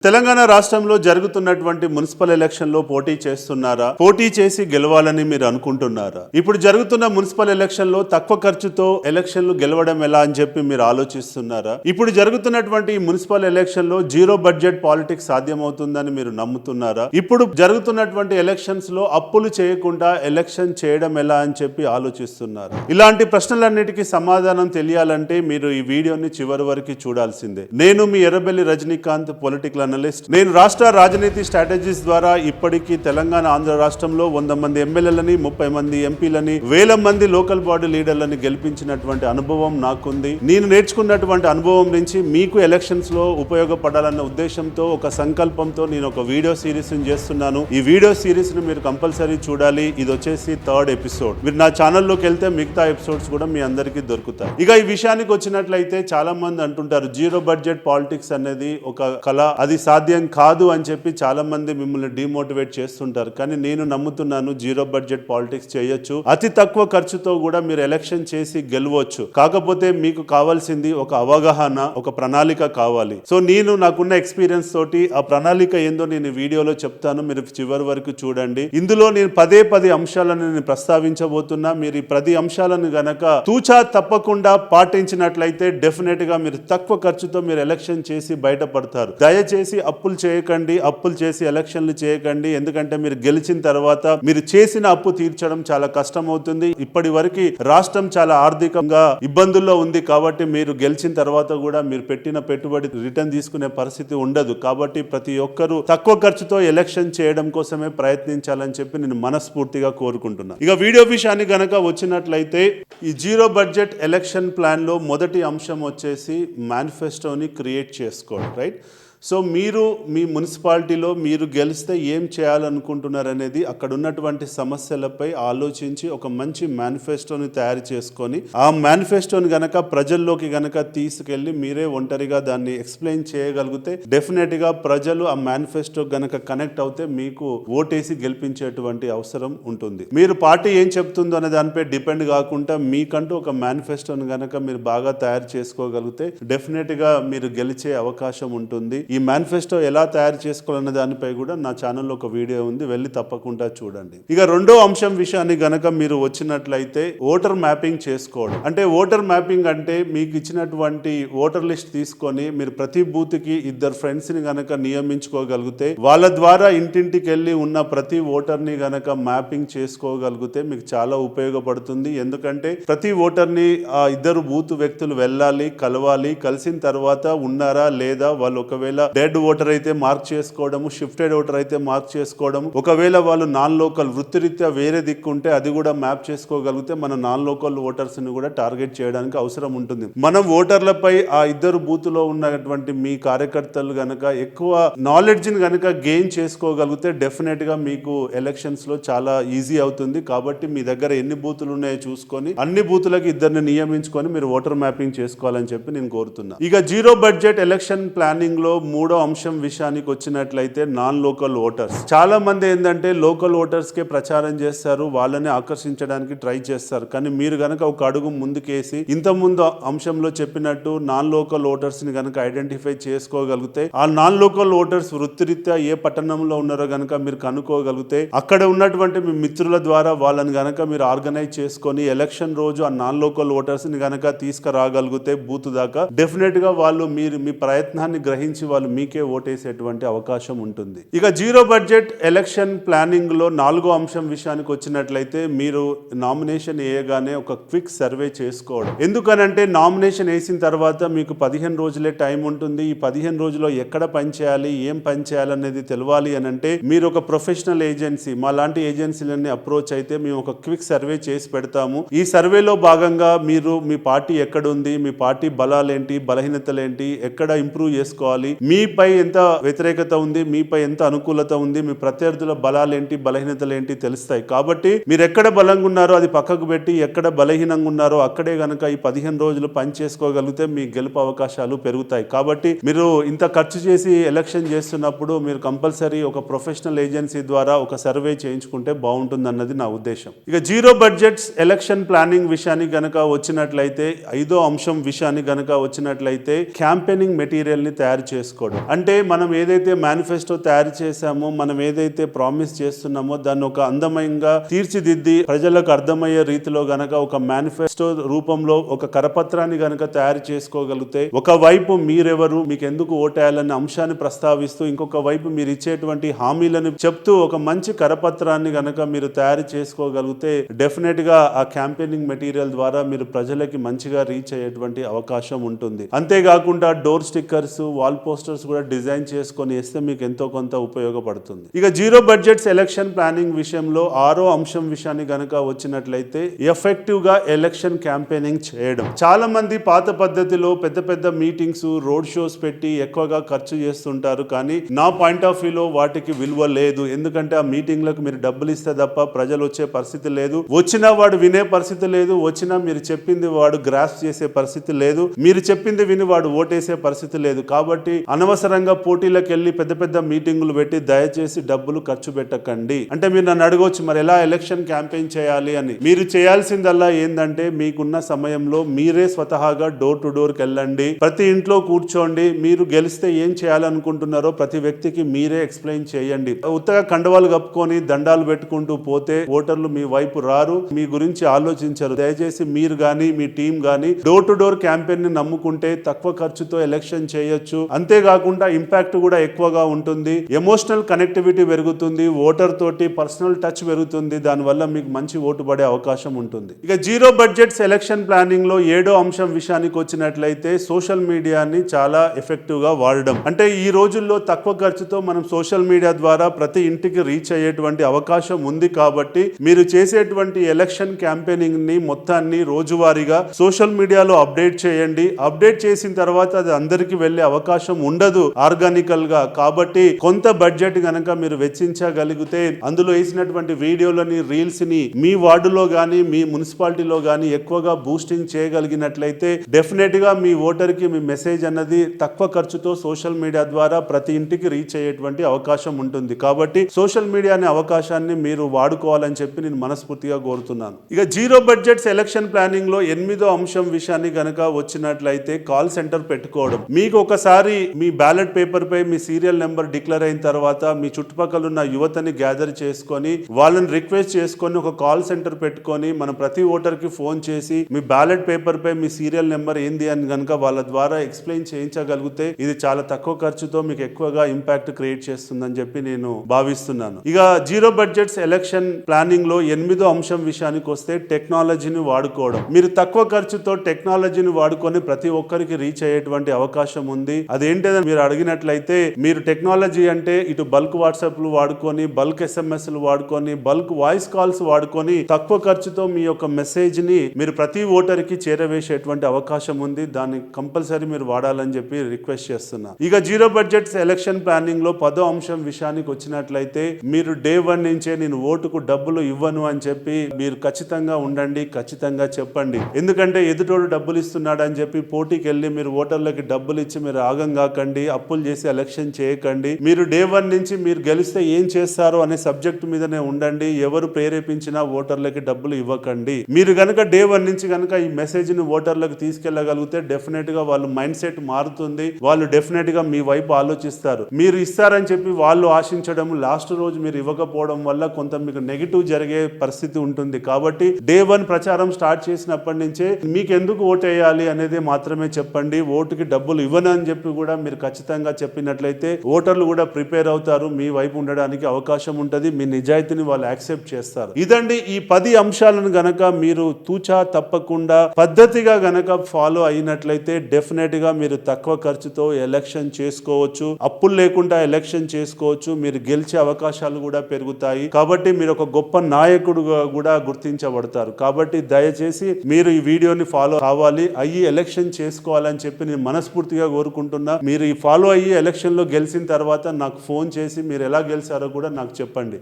తెలంగాణ రాష్ట్రంలో జరుగుతున్నటువంటి మున్సిపల్ ఎలక్షన్లో పోటీ చేస్తున్నారా? పోటీ చేసి గెలవాలని మీరు అనుకుంటున్నారా? ఇప్పుడు జరుగుతున్న మున్సిపల్ ఎలక్షన్లో తక్కువ ఖర్చుతో ఎలక్షన్లు గెలవడం ఎలా అని చెప్పి మీరు ఆలోచిస్తున్నారా? ఇప్పుడు జరుగుతున్నటువంటి మున్సిపల్ ఎలక్షన్లో జీరో బడ్జెట్ పాలిటిక్స్ సాధ్యమవుతుందని మీరు నమ్ముతున్నారా? ఇప్పుడు జరుగుతున్నటువంటి ఎలక్షన్స్ లో అప్పులు చేయకుండా ఎలక్షన్ చేయడం ఎలా అని చెప్పి ఆలోచిస్తున్నారు. ఇలాంటి ప్రశ్నలన్నిటికీ సమాధానం తెలియాలంటే మీరు ఈ వీడియోని చివరి వరకు చూడాల్సిందే. నేను మీ ఎర్రబెల్లి రజనీకాంత్, పొలిటికల్ అనలిస్ట్. నేను రాష్ట్ర రాజనీతి స్ట్రాటజీస్ ద్వారా ఇప్పటికీ తెలంగాణ, ఆంధ్ర రాష్ట్రంలో 100 మంది ఎమ్మెల్యేలని, 30 మంది ఎంపీలని, 1000 మంది లోకల్ బాడీ లీడర్లని గెలిపించినటువంటి అనుభవం నాకుంది. నేను నేర్చుకున్నటువంటి అనుభవం నుంచి మీకు ఎలక్షన్స్ లో ఉపయోగపడాలన్న ఉద్దేశంతో, ఒక సంకల్పంతో నేను ఒక వీడియో సిరీస్ చేస్తున్నాను. ఈ వీడియో సిరీస్ ని మీరు కంపల్సరీ చూడాలి. ఇది వచ్చేసి 3rd ఎపిసోడ్. మీరు నా ఛానల్లోకి వెళ్తే మిగతా ఎపిసోడ్స్ కూడా మీ అందరికీ దొరుకుతాయి. ఇక ఈ విషయానికి వచ్చినట్లయితే చాలా మంది అంటుంటారు జీరో బడ్జెట్ పాలిటిక్స్ అనేది ఒక కళ, అది సాధ్యం కాదు అని చెప్పి చాలా మంది మిమ్మల్ని డిమోటివేట్ చేస్తుంటారు. కానీ నేను నమ్ముతున్నాను జీరో బడ్జెట్ పాలిటిక్స్ చేయొచ్చు. అతి తక్కువ ఖర్చుతో కూడా మీరు ఎలక్షన్ చేసి గెలవచ్చు. కాకపోతే మీకు కావాల్సింది ఒక అవగాహన, ఒక ప్రణాళిక కావాలి. సో నేను నాకున్న ఎక్స్పీరియన్స్ తోటి ఆ ప్రణాళిక ఏందో నేను వీడియోలో చెప్తాను. మీరు చివరి వరకు చూడండి. ఇందులో నేను 10 అంశాలను నేను ప్రస్తావించబోతున్నా. మీరు ఈ 10 అంశాలను గనక తూచా తప్పకుండా పాటించినట్లయితే డెఫినెట్ గా మీరు తక్కువ ఖర్చుతో మీరు ఎలక్షన్ చేసి బయటపడతారు. దయచేసి అప్పులు చేయకండి, అప్పులు చేసి ఎలక్షన్లు చేయకండి. ఎందుకంటే మీరు గెలిచిన తర్వాత మీరు చేసిన అప్పు తీర్చడం చాలా కష్టం అవుతుంది. ఇప్పటి వరకు రాష్ట్రం చాలా ఆర్థికంగా ఇబ్బందుల్లో ఉంది. కాబట్టి మీరు గెలిచిన తర్వాత కూడా మీరు పెట్టిన పెట్టుబడి రిటర్న్ తీసుకునే పరిస్థితి ఉండదు. కాబట్టి ప్రతి ఒక్కరూ తక్కువ ఖర్చుతో ఎలక్షన్ చేయడం కోసమే ప్రయత్నించాలని చెప్పి నేను మనస్ఫూర్తిగా కోరుకుంటున్నాను. ఇక వీడియో విషయాన్ని గనక వచ్చినట్లయితే, ఈ జీరో బడ్జెట్ ఎలక్షన్ ప్లాన్ లో మొదటి అంశం వచ్చేసి మేనిఫెస్టోని క్రియేట్ చేసుకోవడం. రైట్. సో మీరు మీ మున్సిపాలిటీలో మీరు గెలిస్తే ఏం చేయాలనుకుంటున్నారు అనేది, అక్కడ ఉన్నటువంటి సమస్యలపై ఆలోచించి ఒక మంచి మేనిఫెస్టోని తయారు చేసుకొని, ఆ మేనిఫెస్టోని గనక ప్రజల్లోకి గనక తీసుకెళ్లి మీరే ఒంటరిగా దాన్ని ఎక్స్ప్లెయిన్ చేయగలిగితే డెఫినెట్ గా ప్రజలు ఆ మేనిఫెస్టో గనక కనెక్ట్ అవుతే మీకు ఓటేసి గెలిపించేటువంటి అవసరం ఉంటుంది. మీరు పార్టీ ఏం చెప్తుందో అనే దానిపై డిపెండ్ కాకుండా మీకంటూ ఒక మేనిఫెస్టోని గనక మీరు బాగా తయారు చేసుకోగలిగితే డెఫినెట్ గా మీరు గెలిచే అవకాశం ఉంటుంది. ఈ మేనిఫెస్టో ఎలా తయారు చేసుకోవాలన్న దానిపై కూడా నా ఛానల్లో ఒక వీడియో ఉంది, వెళ్ళి తప్పకుండా చూడండి. ఇక రెండో అంశం విషయాన్ని గనక మీరు వచ్చినట్లయితే, ఓటర్ మ్యాపింగ్ చేసుకోవడం. అంటే ఓటర్ మ్యాపింగ్ అంటే మీకు ఇచ్చినటువంటి ఓటర్ లిస్ట్ తీసుకొని మీరు ప్రతి బూత్ కి 2 ఫ్రెండ్స్ ని గనక నియమించుకోగలిగితే, వాళ్ళ ద్వారా ఇంటింటికి వెళ్ళి ఉన్న ప్రతి ఓటర్ ని గనక మ్యాపింగ్ చేసుకోగలిగితే మీకు చాలా ఉపయోగపడుతుంది. ఎందుకంటే ప్రతి ఓటర్ ని ఆ 2 బూత్ వ్యక్తులు వెళ్ళాలి, కలవాలి. కలిసిన తర్వాత ఉన్నారా లేదా, వాళ్ళు ఒకవేళ డెడ్ ఓటర్ అయితే మార్క్ చేసుకోవడము, షిఫ్టెడ్ ఓటర్ అయితే మార్క్ చేసుకోవడం, ఒకవేళ వాళ్ళు నాన్ లోకల్ వృత్తిరీత్యా వేరే దిక్కుంటే అది కూడా మ్యాప్ చేసుకోగలిగితే మన నాన్ లోకల్ ఓటర్స్ ని కూడా టార్గెట్ చేయడానికి అవసరం ఉంటుంది. మనం ఓటర్లపై ఆ 2 బూత్లో ఉన్నటువంటి మీ కార్యకర్తలు గనక ఎక్కువ నాలెడ్జ్ ని గనక గెయిన్ చేసుకోగలిగితే డెఫినెట్ గా మీకు ఎలక్షన్స్ లో చాలా ఈజీ అవుతుంది. కాబట్టి మీ దగ్గర ఎన్ని బూతులు ఉన్నాయో చూసుకొని అన్ని బూతులకి 2ని నియమించుకొని మీరు ఓటర్ మ్యాపింగ్ చేసుకోవాలని చెప్పి నేను కోరుతున్నా. ఇక జీరో బడ్జెట్ ఎలక్షన్ ప్లానింగ్ లో మూడో అంశం విషయానికి వచ్చినట్లయితే, నాన్ లోకల్ ఓటర్స్. చాలా మంది ఏంటంటే లోకల్ ఓటర్స్ కే ప్రచారం చేస్తారు, వాళ్ళని ఆకర్షించడానికి ట్రై చేస్తారు. కానీ మీరు గనక ఒక అడుగు ముందుకేసి ఇంత ముందు అంశంలో చెప్పినట్టు నాన్ లోకల్ ఓటర్స్ ని గనక ఐడెంటిఫై చేసుకోగలిగితే, ఆ నాన్ లోకల్ ఓటర్స్ వృత్తిరీత్యా ఏ పట్టణంలో ఉన్నారో గనక మీరు కనుక్కోగలిగితే, అక్కడ ఉన్నటువంటి మీ మిత్రుల ద్వారా వాళ్ళని గనక మీరు ఆర్గనైజ్ చేసుకొని ఎలక్షన్ రోజు ఆ నాన్ లోకల్ ఓటర్స్ ని గనక తీసుకురాగలిగితే బూత్ దాకా డెఫినెట్ గా వాళ్ళు మీ ప్రయత్నాన్ని గ్రహించి వాళ్ళు మీకే ఓటేసేటువంటి అవకాశం ఉంటుంది. ఇక జీరో బడ్జెట్ ఎలక్షన్ ప్లానింగ్ లో 4వ అంశం విషయానికి వచ్చినట్లయితే, మీరు నామినేషన్ వేయగానే ఒక క్విక్ సర్వే చేసుకోవడం. ఎందుకనంటే నామినేషన్ వేసిన తర్వాత మీకు 15 రోజులే టైం ఉంటుంది. ఈ 15 రోజుల్లో ఎక్కడ పనిచేయాలి, ఏం పనిచేయాలి అనేది తెలవాలి అని అంటే, మీరు ఒక ప్రొఫెషనల్ ఏజెన్సీ, మా లాంటి ఏజెన్సీలన్నీ అప్రోచ్ అయితే మేము ఒక క్విక్ సర్వే చేసి పెడతాము. ఈ సర్వేలో భాగంగా మీరు మీ పార్టీ ఎక్కడుంది, మీ పార్టీ బలాలేంటి, బలహీనతలేంటి, ఎక్కడ ఇంప్రూవ్ చేసుకోవాలి, మీపై ఎంత వ్యతిరేకత ఉంది, మీపై ఎంత అనుకూలత ఉంది, మీ ప్రత్యర్థుల బలాలేంటి, బలహీనతలేంటి తెలుస్తాయి. కాబట్టి మీరు ఎక్కడ బలంగా ఉన్నారో అది పక్కకు పెట్టి, ఎక్కడ బలహీనంగా ఉన్నారో అక్కడే గనక ఈ 15 రోజులు పని చేసుకోగలిగితే మీ గెలుపు అవకాశాలు పెరుగుతాయి. కాబట్టి మీరు ఇంత ఖర్చు చేసి ఎలక్షన్ చేస్తున్నప్పుడు మీరు కంపల్సరీ ఒక ప్రొఫెషనల్ ఏజెన్సీ ద్వారా ఒక సర్వే చేయించుకుంటే బాగుంటుంది అన్నది నా ఉద్దేశం. ఇక జీరో బడ్జెట్స్ ఎలక్షన్ ప్లానింగ్ విషయానికి గనక వచ్చినట్లయితే, 5వ అంశం విషయానికి గనక వచ్చినట్లయితే, క్యాంపెయినింగ్ మెటీరియల్ ని తయారు చేసుకోవాలి. చేసుకోవడం. అంటే మనం ఏదైతే మేనిఫెస్టో తయారు చేశామో, మనం ఏదైతే ప్రామిస్ చేస్తున్నామో దాన్ని ఒక అందమయంగా తీర్చిదిద్ది ప్రజలకు అర్థమయ్యే రీతిలో గనక ఒక మేనిఫెస్టో రూపంలో ఒక కరపత్రాన్ని గనక తయారు చేసుకోగలిగితే, ఒకవైపు మీరెవరు, మీకు ఎందుకు ఓటేయాలనే అంశాన్ని ప్రస్తావిస్తూ, ఇంకొక వైపు మీరు ఇచ్చేటువంటి హామీలను చెప్తూ ఒక మంచి కరపత్రాన్ని గనక మీరు తయారు చేసుకోగలిగితే డెఫినెట్ గా ఆ క్యాంపెయినింగ్ మెటీరియల్ ద్వారా మీరు ప్రజలకి మంచిగా రీచ్ అయ్యేటువంటి అవకాశం ఉంటుంది. అంతేకాకుండా డోర్ స్టిక్కర్స్, వాల్ పోస్టర్స్ కూడా డిజైన్ చేసుకొని వేస్తే మీకు ఎంతో కొంత ఉపయోగపడుతుంది. ఇక జీరో బడ్జెట్స్ ఎలక్షన్ ప్లానింగ్ విషయంలో 6వ అంశం విషయాన్ని గనక వచ్చినట్లయితే ఎఫెక్టివ్ గా ఎలక్షన్ క్యాంపెయినింగ్ చేయడం. చాలా మంది పాత పద్ధతిలో పెద్ద పెద్ద మీటింగ్స్, రోడ్ షోస్ పెట్టి ఎక్కువగా ఖర్చు చేస్తుంటారు. కానీ నా పాయింట్ ఆఫ్ వ్యూలో వాటికి విలువ లేదు. ఎందుకంటే ఆ మీటింగ్లకు మీరు డబ్బులు ఇస్తే తప్ప ప్రజలు వచ్చే పరిస్థితి లేదు, వచ్చినా వాడు వినే పరిస్థితి లేదు, వచ్చినా మీరు చెప్పింది వాడు గ్రాస్ చేసే పరిస్థితి లేదు, మీరు చెప్పింది విని వాడు ఓటేసే పరిస్థితి లేదు. కాబట్టి అనవసరంగా పోటీలకు వెళ్ళి పెద్ద పెద్ద మీటింగులు పెట్టి దయచేసి డబ్బులు ఖర్చు పెట్టకండి. అంటే మీరు నన్ను అడగవచ్చు, మరి ఎలా ఎలక్షన్ క్యాంపెయిన్ చేయాలి అని. మీరు చేయాల్సిందల్లా ఏంటంటే మీకున్న సమయంలో మీరే స్వతహాగా డోర్ టు డోర్ కి వెళ్ళండి, ప్రతి ఇంట్లో కూర్చోండి, మీరు గెలిస్తే ఏం చేయాలనుకుంటున్నారో ప్రతి వ్యక్తికి మీరే ఎక్స్ప్లెయిన్ చేయండి. ఉత్తగా కండవాలు కప్పుకొని దండాలు పెట్టుకుంటూ పోతే ఓటర్లు మీ వైపు రారు, మీ గురించి ఆలోచించరు. దయచేసి మీరు గాని మీ టీం గాని డోర్ టు డోర్ క్యాంపెయిన్ ని నమ్ముకుంటే తక్కువ ఖర్చుతో ఎలక్షన్ చేయొచ్చు. అంతేకాకుండా ఇంపాక్ట్ కూడా ఎక్కువగా ఉంటుంది, ఎమోషనల్ కనెక్టివిటీ పెరుగుతుంది, ఓటర్ తోటి పర్సనల్ టచ్ పెరుగుతుంది, దానివల్ల మీకు మంచి ఓటు పడే అవకాశం ఉంటుంది. ఇక జీరో బడ్జెట్స్ ఎలక్షన్ ప్లానింగ్ లో 7వ అంశం విషయానికి వచ్చినట్లయితే సోషల్ మీడియాని చాలా ఎఫెక్టివ్ గా వాడడం. అంటే ఈ రోజుల్లో తక్కువ ఖర్చుతో మనం సోషల్ మీడియా ద్వారా ప్రతి ఇంటికి రీచ్ అయ్యేటువంటి అవకాశం ఉంది. కాబట్టి మీరు చేసేటువంటి ఎలక్షన్ క్యాంపెయినింగ్ ని మొత్తాన్ని రోజువారీగా సోషల్ మీడియాలో అప్డేట్ చేయండి. అప్డేట్ చేసిన తర్వాత అది అందరికి వెళ్లే అవకాశం ఉండదు ఆర్గానికల్ గా. కాబట్టి కొంత బడ్జెట్ గనక మీరు వెచ్చించగలిగితే అందులో వేసినటువంటి వీడియోలని, రీల్స్ ని మీ వార్డులో గానీ మీ మున్సిపాలిటీలో గానీ ఎక్కువగా బూస్టింగ్ చేయగలిగినట్లయితే డెఫినెట్ గా మీ ఓటర్ కి మీ మెసేజ్ అన్నది తక్కువ ఖర్చుతో సోషల్ మీడియా ద్వారా ప్రతి ఇంటికి రీచ్ అయ్యేటువంటి అవకాశం ఉంటుంది. కాబట్టి సోషల్ మీడియా అనే అవకాశాన్ని మీరు వాడుకోవాలని చెప్పి నేను మనస్ఫూర్తిగా కోరుతున్నాను. ఇక జీరో బడ్జెట్స్ ఎలక్షన్ ప్లానింగ్ లో 8వ అంశం విషయాన్ని గనక వచ్చినట్లయితే కాల్ సెంటర్ పెట్టుకోవడం. మీకు ఒకసారి మీ బ్యాలెట్ పేపర్ పై మీ సీరియల్ నెంబర్ డిక్లేర్ అయిన తర్వాత మీ చుట్టుపక్కల ఉన్న యువతని గ్యాదర్ చేసుకొని వాళ్ళని రిక్వెస్ట్ చేసుకొని ఒక కాల్ సెంటర్ పెట్టుకొని మనం ప్రతి ఓటర్ కి ఫోన్ చేసి మీ బ్యాలెట్ పేపర్ పై మీ సీరియల్ నెంబర్ ఏంది అని గనక వాళ్ళ ద్వారా ఎక్స్ప్లెయిన్ చేయించగలిగితే ఇది చాలా తక్కువ ఖర్చుతో మీకు ఎక్కువగా ఇంపాక్ట్ క్రియేట్ చేస్తుందని చెప్పి నేను భావిస్తున్నాను. ఇక జీరో బడ్జెట్స్ ఎలక్షన్ ప్లానింగ్ లో 8వ అంశం విషయానికి వస్తే టెక్నాలజీని వాడుకోవడం. మీరు తక్కువ ఖర్చుతో టెక్నాలజీని వాడుకొని ప్రతి ఒక్కరికి రీచ్ అయ్యేటువంటి అవకాశం ఉంది. అదేంటని మీరు అడిగినట్లయితే మీరు టెక్నాలజీ అంటే ఇటు బల్క్ వాట్సాప్లు వాడుకొని, బల్క్ ఎస్ఎంఎస్లు వాడుకొని, బల్క్ వాయిస్ కాల్స్ వాడుకొని తక్కువ ఖర్చుతో మీ యొక్క మెసేజ్ ని మీరు ప్రతి ఓటర్ కి చేరవేసేటువంటి అవకాశం ఉంది. దాన్ని కంపల్సరీ మీరు వాడాలని చెప్పి రిక్వెస్ట్ చేస్తున్నా. ఇక జీరో బడ్జెట్స్ ఎలక్షన్ ప్లానింగ్ లో 10వ అంశం విషయానికి వచ్చినట్లయితే మీరు డే 1 నుంచే నేను ఓటుకు డబ్బులు ఇవ్వను అని చెప్పి మీరు ఖచ్చితంగా ఉండండి, ఖచ్చితంగా చెప్పండి. ఎందుకంటే ఎదుటోడు డబ్బులు ఇస్తున్నాడు అని చెప్పి పోటీకి వెళ్ళి మీరు ఓటర్లకి డబ్బులు ఇచ్చి మీరు ఆగం కాకండి, అప్పులు చేసి ఎలక్షన్ చేయకండి. మీరు డే 1 నుంచి మీరు గెలిస్తే ఏం చేస్తారో అనే సబ్జెక్ట్ మీదనే ఉండండి. ఎవరు ప్రేరేపించినా ఓటర్లకి డబ్బులు ఇవ్వకండి. మీరు గనక డే 1 నుంచి గనక ఈ మెసేజ్ ని ఓటర్లకు తీసుకెళ్లగలిగితే డెఫినెట్ గా వాళ్ళ మైండ్ సెట్ మారుతుంది. వాళ్ళు డెఫినెట్ గా మీ వైపు ఆలోచిస్తారు. మీరు ఇస్తారని చెప్పి వాళ్ళు ఆశించడం, లాస్ట్ రోజు మీరు ఇవ్వకపోవడం వల్ల కొంత మీకు నెగిటివ్ జరిగే పరిస్థితి ఉంటుంది. కాబట్టి డే 1 ప్రచారం స్టార్ట్ చేసినప్పటి నుంచే మీకు ఎందుకు ఓటు వేయాలి అనేది మాత్రమే చెప్పండి. ఓటుకి డబ్బులు ఇవ్వను అని చెప్పి కూడా మీరు ఖచ్చితంగా చెప్పినట్లయితే ఓటర్లు కూడా ప్రిపేర్ అవుతారు, మీ వైపు ఉండడానికి అవకాశం ఉంటుంది, మీ నిజాయితీని వాళ్ళు యాక్సెప్ట్ చేస్తారు. ఇదండి ఈ 10 అంశాలను గనక మీరు తూచా తప్పకుండా పద్ధతిగా గనక ఫాలో అయినట్లయితే డెఫినెట్ గా మీరు తక్కువ ఖర్చుతో ఎలక్షన్ చేసుకోవచ్చు, అప్పులు లేకుండా ఎలక్షన్ చేసుకోవచ్చు, మీరు గెలిచే అవకాశాలు కూడా పెరుగుతాయి. కాబట్టి మీరు ఒక గొప్ప నాయకుడుగా కూడా గుర్తించబడతారు. కాబట్టి దయచేసి మీరు ఈ వీడియోని ఫాలో కావాలి, అయ్యి ఎలక్షన్ చేసుకోవాలని చెప్పి నేను మనస్ఫూర్తిగా కోరుకుంటున్నా. మీరు ఈ ఫాలో అయ్యి ఎలక్షన్ లో గెలిచిన తర్వాత నాకు ఫోన్ చేసి మీరు ఎలా గెలిచారో కూడా నాకు చెప్పండి.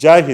జై హింద్.